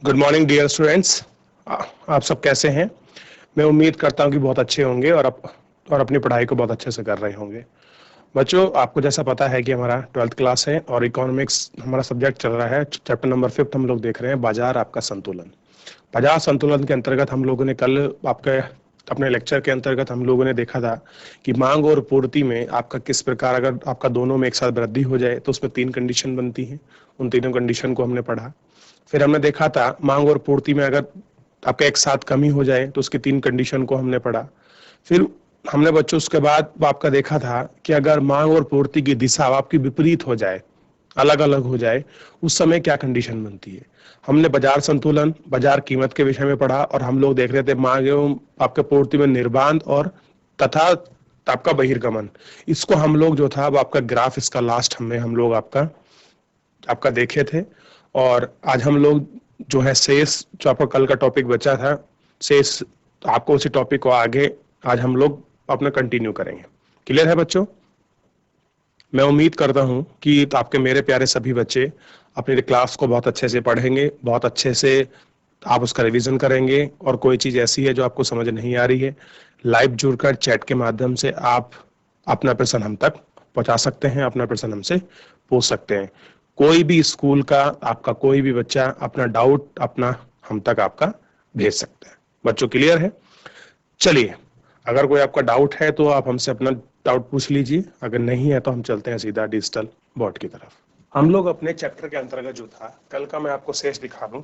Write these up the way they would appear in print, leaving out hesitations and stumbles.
Good morning dear students. आप सब कैसे हैं? मैं उम्मीद करता हूं कि बहुत अच्छे होंगे और अपनी पढ़ाई को बहुत अच्छे से कर रहे होंगे। बच्चों, आपको जैसा पता है कि हमारा 12th क्लास है और इकोनॉमिक्स हमारा सब्जेक्ट चल रहा है। चैप्टर नंबर 5 हम लोग देख रहे हैं, बाजार आपका संतुलन। बाजार संतुलन के अंतर्गत हम लोगों ने कल आपके अपने लेक्चर के अंतर्गत हम लोगों ने देखा था कि मांग और पूर्ति में आपका किस प्रकार, अगर आपका दोनों में एक साथ वृद्धि हो जाए तो उसमें 3 कंडीशन बनती हैं। उन तीनों कंडीशन को हमने पढ़ा। फिर हमने देखा था मांग और पूर्ति में अगर आपका एक साथ कमी हो जाए तो उसकी 3 कंडीशन को हमने पढ़ा। फिर हमने बच्चों उसके बाद आपका देखा था कि अगर मांग और पूर्ति की दिशा आपकी विपरीत हो जाए, अलग अलग हो जाए, उस समय क्या कंडीशन बनती है। हमने बाजार संतुलन, बाजार कीमत के विषय में पढ़ा और हम लोग देख रहे थे मांग एवं आपके पूर्ति में निर्बाध और तथा आपका बहिर्गमन। इसको हम लोग जो था वो आपका ग्राफ, इसका लास्ट में हम लोग आपका आपका देखे थे। और आज हम लोग जो है शेष, जो आपका कल का टॉपिक बचा था शेष, आपको उसी टॉपिक को आगे आज हम लोग अपना कंटिन्यू करेंगे। क्लियर है बच्चों? मैं उम्मीद करता हूं कि आपके मेरे प्यारे सभी बच्चे अपनी क्लास को बहुत अच्छे से पढ़ेंगे, बहुत अच्छे से आप उसका रिवीजन करेंगे। और कोई चीज ऐसी है जो आपको समझ नहीं आ रही है, लाइव जुड़कर चैट के माध्यम से आप अपना प्रश्न हम तक पहुंचा सकते हैं, अपना प्रश्न हमसे पूछ सकते हैं। कोई भी स्कूल का आपका कोई भी बच्चा अपना डाउट अपना हम तक आपका भेज सकता है। बच्चों क्लियर है? चलिए, अगर कोई आपका डाउट है तो आप हमसे अपना डाउट पूछ लीजिए, अगर नहीं है तो हम चलते हैं सीधा डिजिटल बोर्ड की तरफ। हम लोग अपने चैप्टर के अंतर्गत जो था कल का, मैं आपको शेष दिखा दूं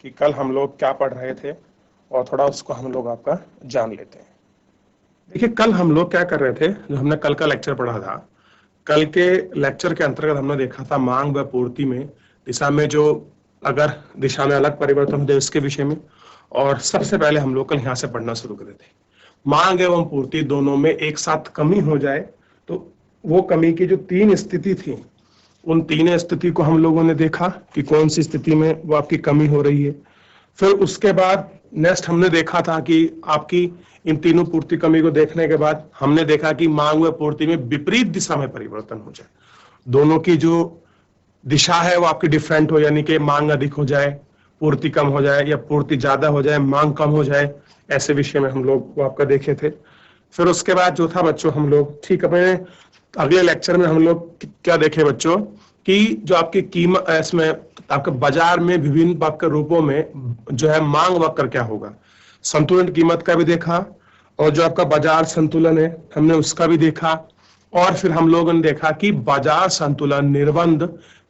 कि कल हम लोग क्या पढ़ रहे थे और थोड़ा उसको हम लोग आपका जान लेते हैं। देखिए, कल हम लोग क्या कर रहे थे, जो हमने कल का लेक्चर पढ़ा था, कल के लेक्चर के अंतर्गत हमने देखा था मांग व पूर्ति में दिशा में जो अगर दिशा में अलग परिवर्तन हो जाए उसके विषय में। और सबसे पहले हम लोग कल यहाँ से पढ़ना शुरू करे थे, मांग एवं पूर्ति दोनों में एक साथ कमी हो जाए तो वो कमी की जो 3 स्थिति थी, उन 3 स्थिति को हम लोगों ने देखा कि कौन सी स्थिति में वो आपकी कमी हो रही है। फिर उसके बाद नेक्स्ट हमने देखा था कि आपकी इन तीनों पूर्ति कमी को देखने के बाद हमने देखा कि मांग व पूर्ति में विपरीत दिशा में परिवर्तन हो जाए, दोनों की जो दिशा है वो आपकी डिफरेंट हो, यानी कि मांग अधिक हो जाए, पूर्ति कम हो जाए, या पूर्ति ज्यादा हो जाए, मांग कम हो जाए। ऐसे विषय में हम लोग वो आपका देखे थे। फिर उसके बाद जो था बच्चों, हम लोग ठीक अपने अगले लेक्चर में हम लोग क्या देखे बच्चों, कि जो आपकी कीमत इसमें आपके बाजार में विभिन्न आपके रूपों में जो है मांग वक्र क्या होगा, संतुलन कीमत का भी देखा। और जो आपका बाजार संतुलन है हमने उसका भी देखा। और फिर हम लोगों ने देखा कि बाजार संतुलन, निर्बंध,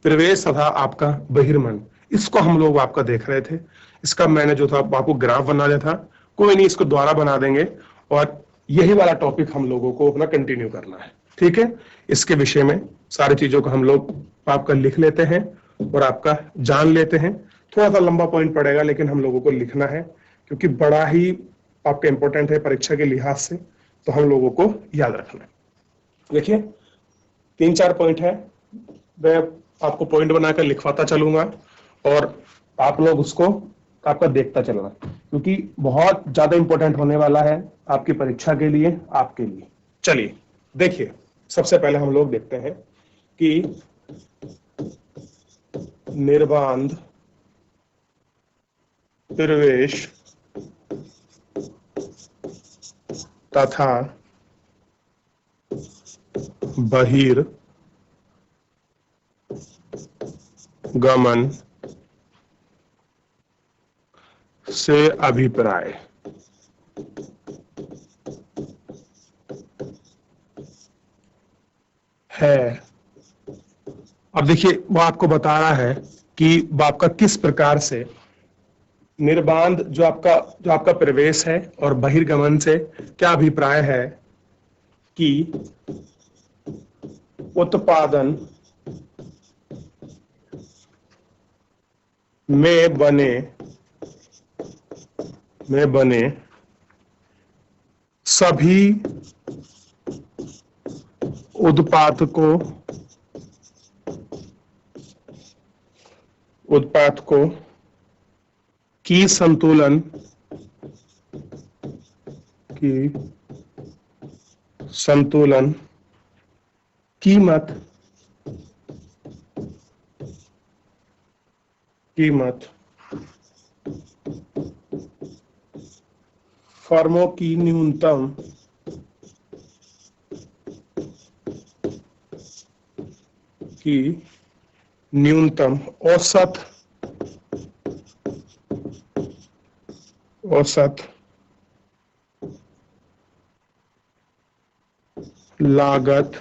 प्रवेश तथा आपका बहिर्मन, इसको हम लोग आपका देख रहे थे। इसका मैंने जो था आपको ग्राफ बना दिया था, कोई नहीं, इसको दोबारा बना देंगे। और यही वाला टॉपिक हम लोगों को अपना कंटिन्यू करना है, ठीक है। इसके विषय में सारी चीजों को हम लोग आपका लिख लेते हैं और आपका जान लेते हैं। थोड़ा सा लंबा पॉइंट पड़ेगा लेकिन हम लोगों को लिखना है, क्योंकि बड़ा ही आपका इंपॉर्टेंट है परीक्षा के लिहाज से, तो हम लोगों को याद रखना है। देखिए, 3-4 पॉइंट है, मैं आपको पॉइंट बनाकर लिखवाता चलूंगा और आप लोग उसको आपका देखता चलना, क्योंकि बहुत ज्यादा इंपॉर्टेंट होने वाला है आपकी परीक्षा के लिए, आपके लिए। चलिए देखिए, सबसे पहले हम लोग देखते हैं कि निर्बाध प्रवेश तथा बहिर्गमन से अभिप्राय है। अब देखिए, वो आपको बता रहा है कि वो आपका किस प्रकार से निर्बाध जो आपका प्रवेश है और बहिर्गमन से क्या अभिप्राय है कि उत्पादन में बने सभी उत्पादकों की संतुलन कीमत फर्मों की न्यूनतम औसत लागत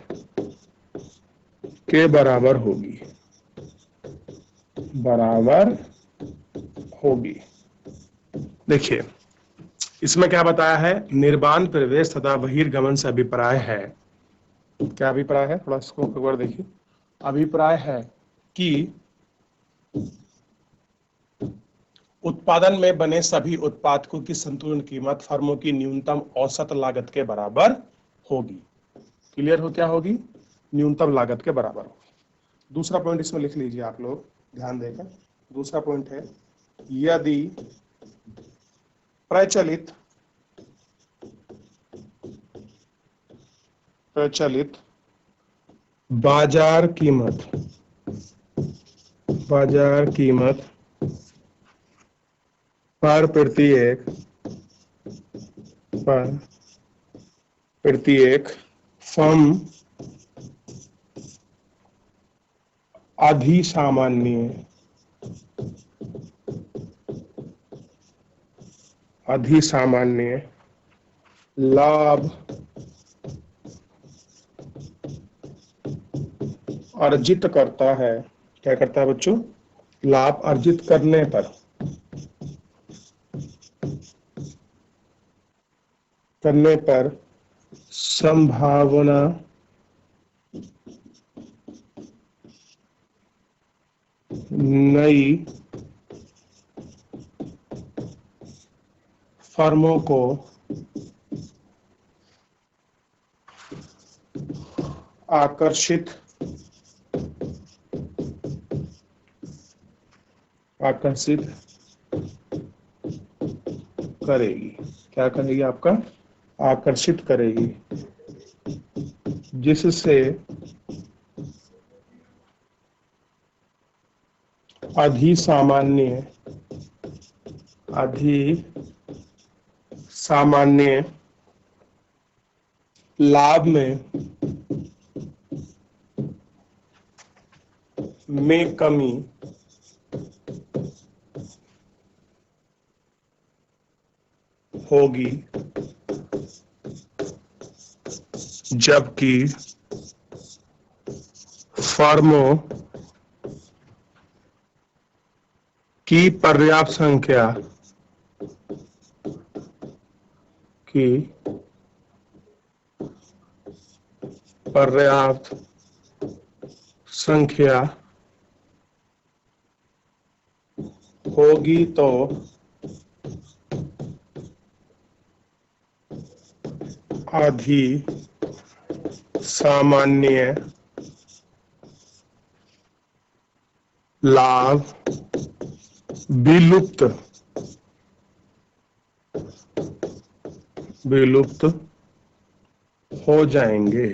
के बराबर होगी। देखिए, इसमें क्या बताया है, निर्बाध प्रवेश तथा बहिर्गमन से अभिप्राय है। क्या अभिप्राय है, थोड़ा इसको एक बार देखिए। अभिप्राय है कि उत्पादन में बने सभी उत्पादकों की संतुलन कीमत फर्मों की न्यूनतम औसत लागत के बराबर होगी। क्लियर हो, क्या होगी, न्यूनतम लागत के बराबर होगी। दूसरा पॉइंट इसमें लिख लीजिए आप लोग ध्यान देकर। दूसरा पॉइंट है, यदि प्रचलित बाजार कीमत पर प्रति एक फर्म अधिसामान्य लाभ अर्जित करता है। क्या करता है बच्चों, लाभ अर्जित करने पर संभावना नई फर्मों को आकर्षित करेगी। क्या करेगी, आपका आकर्षित करेगी, जिससे अधिसामान्य लाभ में कमी होगी, जबकि फर्मों की पर्याप्त संख्या होगी तो अधिसामान्य लाभ विलुप्त हो जाएंगे।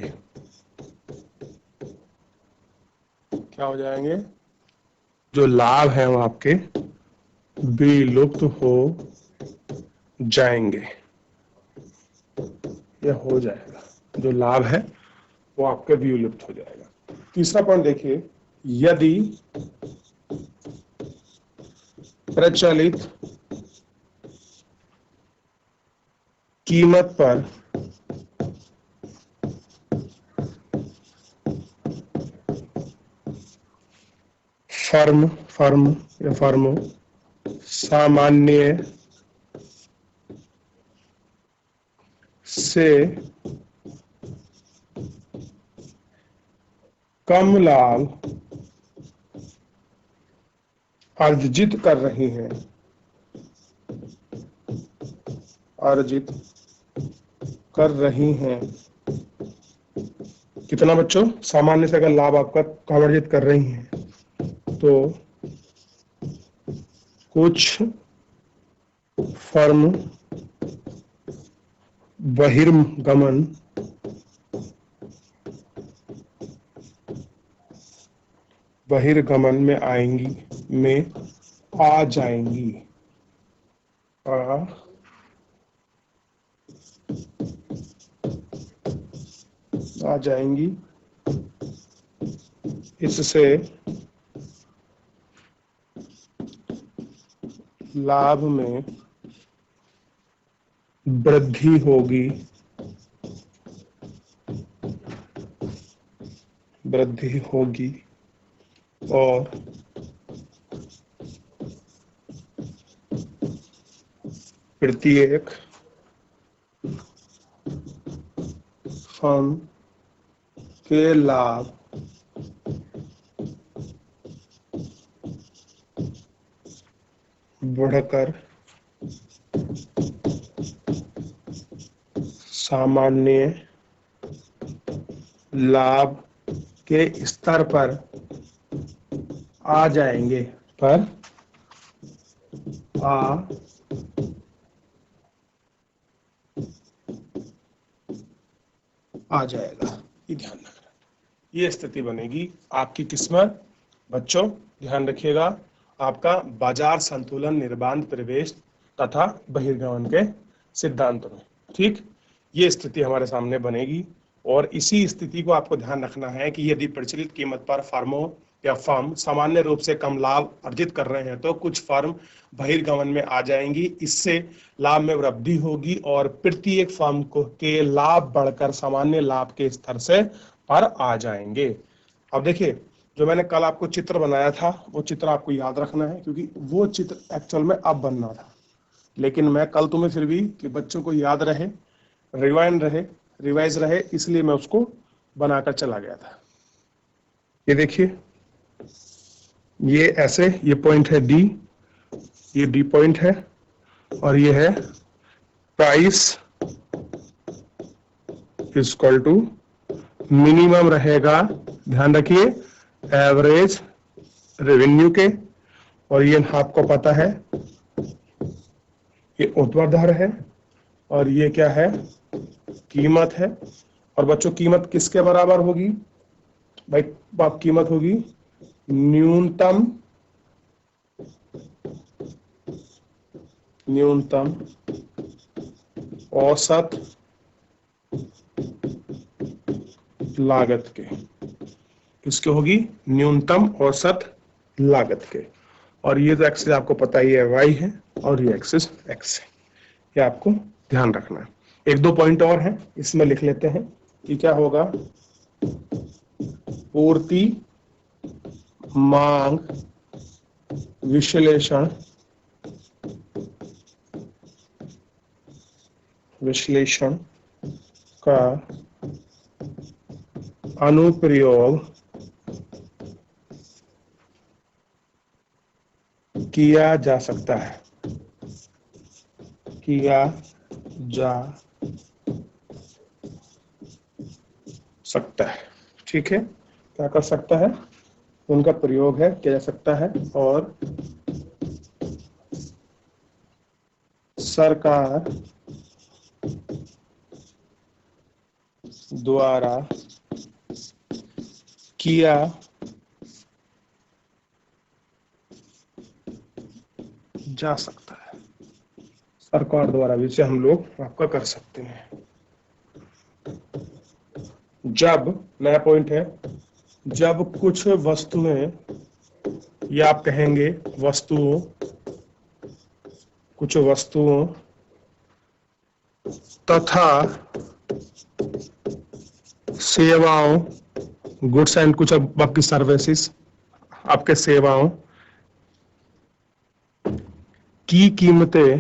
क्या हो जाएंगे, जो लाभ है वो आपके विलुप्त हो जाएंगे। यह हो जाएगा, जो लाभ है वो आपका विलुप्त हो जाएगा। तीसरा पॉइंट देखिए, यदि प्रचलित कीमत पर फर्म सामान्य से कम लाभ अर्जित कर रही हैं, कितना बच्चों, सामान्य से अगर लाभ आपका कम अर्जित कर रही हैं तो कुछ फर्म बहिर्गमन में आ जाएंगी आ जाएंगी, इससे लाभ में वृद्धि होगी, और प्रत्येक फर्म के लाभ बढ़कर सामान्य लाभ के स्तर पर आ जाएंगे, आ जाएगा। ये ध्यान रखना, ये स्थिति बनेगी आपकी किस्मत। बच्चों ध्यान रखिएगा, आपका बाजार संतुलन निर्बाध प्रवेश तथा बहिर्गमन के सिद्धांत में, ठीक, ये स्थिति हमारे सामने बनेगी। और इसी स्थिति को आपको ध्यान रखना है कि यदि प्रचलित कीमत पर फर्मों या फर्म सामान्य रूप से कम लाभ अर्जित कर रहे हैं तो कुछ फर्म बहिर्गमन में आ जाएंगी, इससे लाभ में वृद्धि होगी और प्रत्येक फर्म को के लाभ बढ़कर सामान्य लाभ के स्तर से पर आ जाएंगे। अब देखिए, जो मैंने कल आपको चित्र बनाया था वो चित्र आपको याद रखना है, क्योंकि वो चित्र एक्चुअल में अब बनना था, लेकिन मैं कल तुम्हें फिर भी कि बच्चों को याद रहे, रिवाइज रहे, इसलिए मैं उसको बनाकर चला गया था। ये देखिए, ये ऐसे, ये पॉइंट है डी, ये डी पॉइंट है, और ये है प्राइस इक्वल टू मिनिमम रहेगा, ध्यान रखिए, एवरेज रेवेन्यू के, और ये आपको पता है ये ऊर्ध्वाधर है, और ये क्या है, कीमत है। और बच्चों कीमत किसके बराबर होगी भाई, आप कीमत होगी न्यूनतम औसत लागत के, किसके होगी, न्यूनतम औसत लागत के। और ये तो एक्सिस आपको पता ही है वाई है, और ये एक्सिस एक्स है, ये आपको ध्यान रखना है। एक दो पॉइंट और हैं, इसमें लिख लेते हैं कि क्या होगा, पूर्ति मांग विश्लेषण का अनुप्रयोग किया जा सकता है, ठीक है, क्या कर सकता है, उनका प्रयोग है, किया जा सकता है, और सरकार द्वारा किया जा सकता है, सरकार द्वारा, जिसे हम लोग आपका कर सकते हैं। जब, नया पॉइंट है, जब कुछ वस्तुएं, या आप कहेंगे वस्तुओं, कुछ वस्तुओं तथा सेवाओं, गुड्स एंड कुछ आपकी सर्विसेज, आपके सेवाओं की कीमतें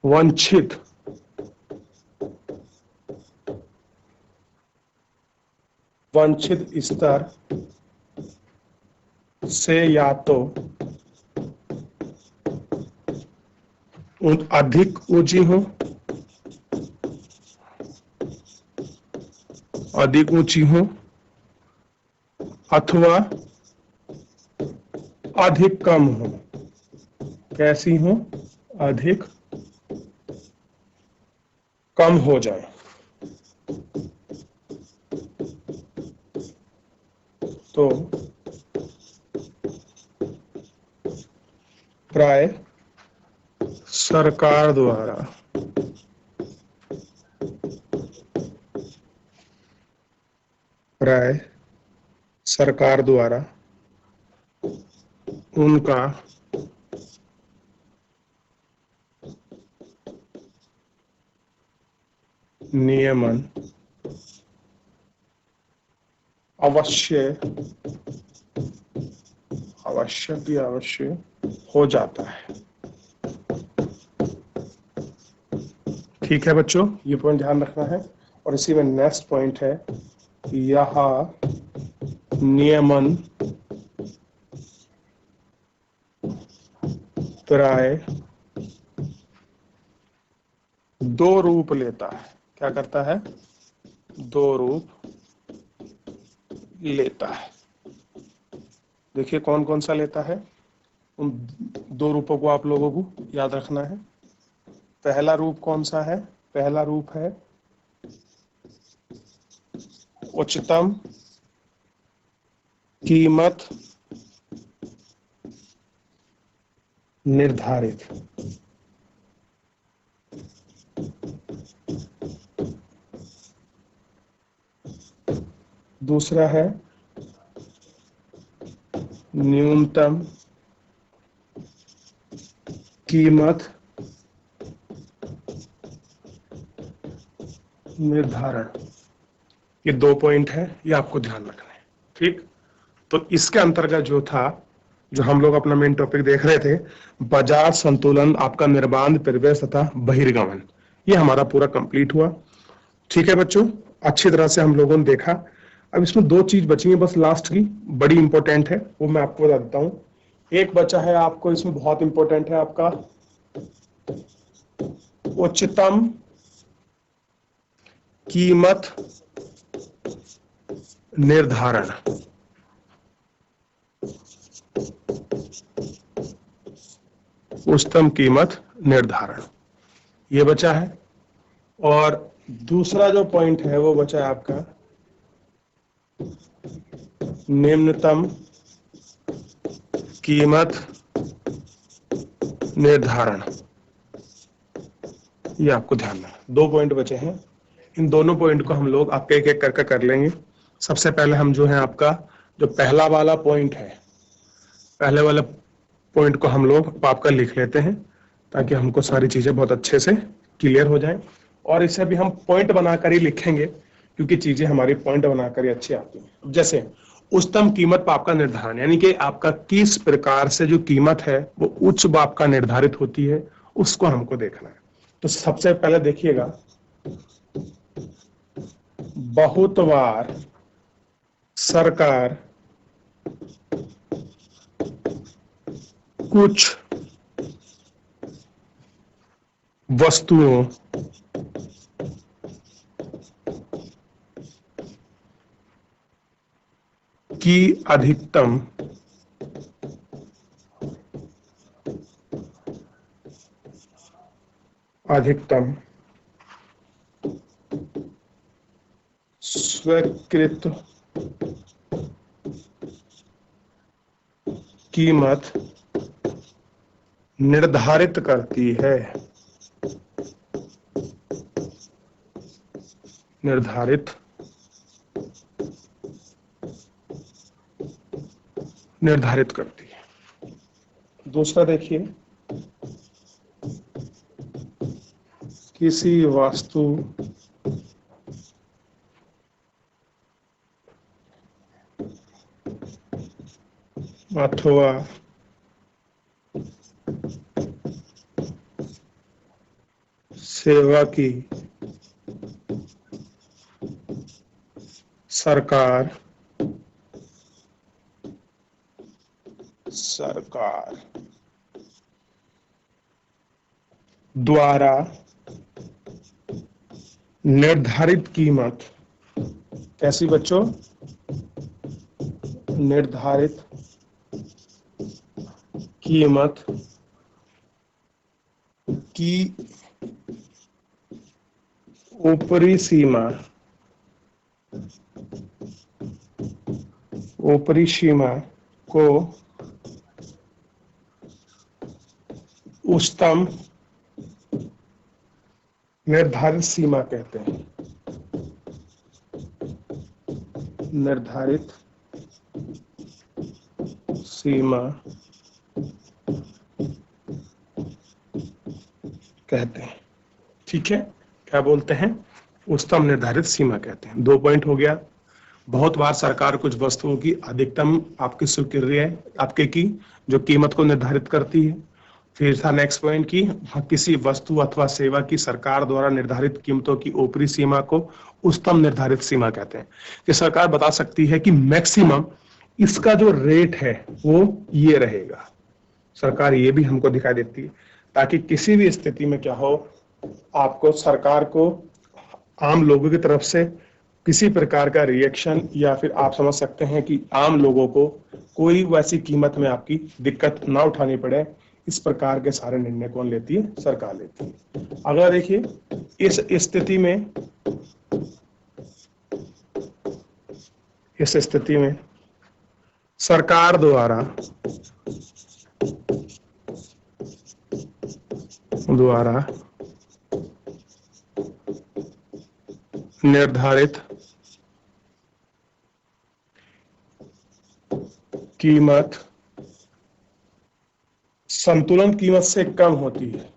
वांछित स्तर से या तो अधिक ऊंची हो, अथवा अधिक कम हो। कैसी हो, अधिक कम हो जाए। तो प्राय सरकार द्वारा राय सरकार द्वारा उनका नियमन अवश्य हो जाता है। ठीक है बच्चों, ये पॉइंट ध्यान रखना है। और इसी में नेक्स्ट पॉइंट है, यह नियमन प्राय दो रूप लेता है। क्या करता है? दो रूप लेता है। देखिए कौन कौन सा लेता है। उन दो रूपों को आप लोगों को याद रखना है। पहला रूप कौन सा है? पहला रूप है उच्चतम कीमत निर्धारित। दूसरा है न्यूनतम कीमत निर्धारण। ये दो पॉइंट है, ये आपको ध्यान रखना है। ठीक, तो इसके अंतर्गत जो था, जो हम लोग अपना मेन टॉपिक देख रहे थे, बाजार संतुलन, आपका निर्बाध परिवेश तथा बहिर्गमन, ये हमारा पूरा कंप्लीट हुआ। ठीक है बच्चों, अच्छी तरह से हम लोगों ने देखा। अब इसमें दो चीज बची है बस, लास्ट की बड़ी इंपॉर्टेंट है, वो मैं आपको बता देता हूँ। एक बचा है आपको इसमें बहुत इंपॉर्टेंट है, आपका उच्चतम कीमत निर्धारण। उच्चतम कीमत निर्धारण ये बचा है। और दूसरा जो पॉइंट है वो बचा है आपका निम्नतम कीमत निर्धारण। ये आपको ध्यान रखना, दो पॉइंट बचे हैं। इन दोनों पॉइंट को हम लोग आपके एक एक करके कर लेंगे। सबसे पहले हम जो है आपका जो पहला वाला पॉइंट है, पहले वाले पॉइंट को हम लोग आपका लिख लेते हैं, ताकि हमको सारी चीजें बहुत अच्छे से क्लियर हो जाएं। और इसे भी हम पॉइंट बनाकर ही लिखेंगे, क्योंकि चीजें हमारी पॉइंट बनाकर ही अच्छी आती हैं। जैसे उच्चतम कीमत पर आपका निर्धारण, यानी कि आपका किस प्रकार से जो कीमत है वो उच्च बाप का निर्धारित होती है, उसको हमको देखना है। तो सबसे पहले देखिएगा, बहुत बार सरकार कुछ वस्तुओं की अधिकतम स्वीकृत कीमत निर्धारित करती है। निर्धारित करती है। दूसरा देखिए, किसी वस्तु अथवा सेवा की सरकार द्वारा निर्धारित कीमत, कैसी बच्चों? निर्धारित कीमत की ऊपरी सीमा को उच्चतम निर्धारित सीमा कहते हैं, निर्धारित सीमा कहते हैं। ठीक है, क्या बोलते हैं? उच्चतम निर्धारित सीमा कहते हैं। 2 पॉइंट हो गया। बहुत बार सरकार कुछ वस्तुओं की अधिकतम आपकी स्वीकार्य आपके की जो कीमत को निर्धारित करती है। फिर था नेक्स्ट पॉइंट की किसी वस्तु अथवा सेवा की सरकार द्वारा निर्धारित कीमतों की ऊपरी सीमा को उच्चतम निर्धारित सीमा कहते हैं, कि सरकार बता सकती है कि मैक्सिमम इसका जो रेट है वो ये रहेगा। सरकार ये भी हमको दिखाई देती है ताकि किसी भी स्थिति में क्या हो, आपको सरकार को आम लोगों की तरफ से किसी प्रकार का रिएक्शन या फिर आप समझ सकते हैं कि आम लोगों को कोई वैसी कीमत में आपकी दिक्कत ना उठानी पड़े। इस प्रकार के सारे निर्णय कौन लेती है? सरकार लेती है। अगर देखिए इस स्थिति में सरकार द्वारा निर्धारित कीमत संतुलन कीमत से कम होती है,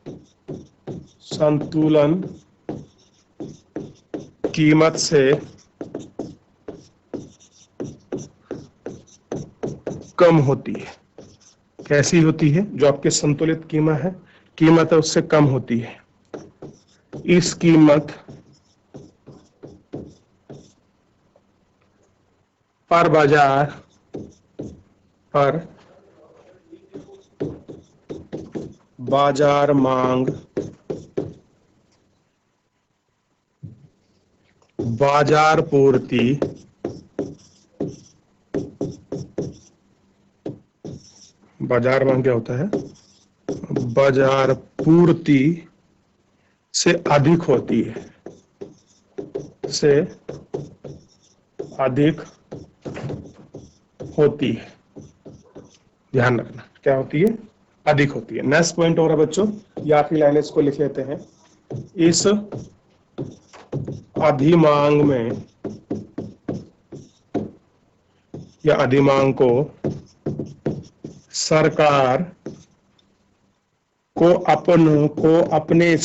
संतुलन कीमत से कम होती है। कैसी होती है? जो आपकी संतुलित कीमत है उससे कम होती है। इस कीमत पर बाजार मांग, बाजार पूर्ति, बाजार मांग क्या होता है? बाजार पूर्ति से अधिक होती है, से अधिक होती है। ध्यान रखना क्या होती है? अधिक होती है। नेक्स्ट पॉइंट हो रहा है बच्चों, या फिर लाइन इसको लिख लेते हैं। इस अधिमांग में या अधिमांग को सरकार को अपने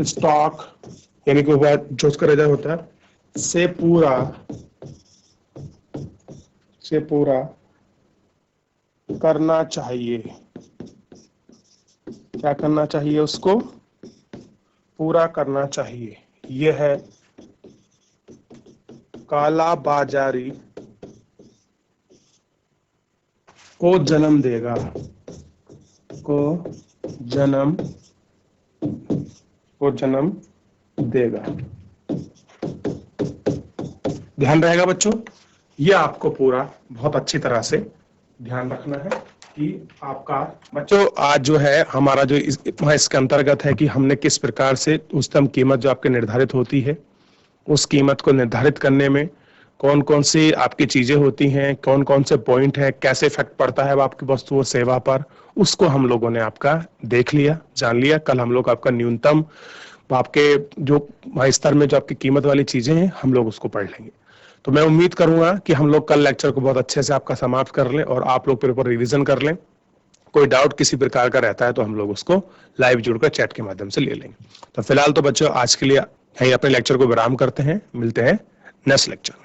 स्टॉक यानी कि जो उसका रिजर्व होता है से पूरा करना चाहिए। क्या करना चाहिए? उसको पूरा करना चाहिए। यह है काला बाजारी को जन्म देगा, ध्यान रहेगा बच्चों। ये आपको पूरा बहुत अच्छी तरह से ध्यान रखना है कि आपका बच्चों आज जो है हमारा जो इसके अंतर्गत है कि हमने किस प्रकार से उच्चतम कीमत जो आपके निर्धारित होती है, उस कीमत को निर्धारित करने में कौन कौन सी आपकी चीजें होती हैं, कौन कौन से पॉइंट है, कैसे इफेक्ट पड़ता है आपकी वस्तु और सेवा पर, उसको हम लोगों ने आपका देख लिया, जान लिया। कल हम लोग आपका न्यूनतम आपके जो स्तर में जो आपकी कीमत वाली चीजें हैं हम लोग उसको पढ़ लेंगे। तो मैं उम्मीद करूंगा कि हम लोग कल लेक्चर को बहुत अच्छे से आपका समाप्त कर लें और आप लोग पेपर रिवीजन कर लें। कोई डाउट किसी प्रकार का रहता है तो हम लोग उसको लाइव जुड़कर चैट के माध्यम से ले लेंगे। तो फिलहाल तो बच्चों आज के लिए यही अपने लेक्चर को विराम करते हैं। मिलते हैं नेक्स्ट लेक्चर में।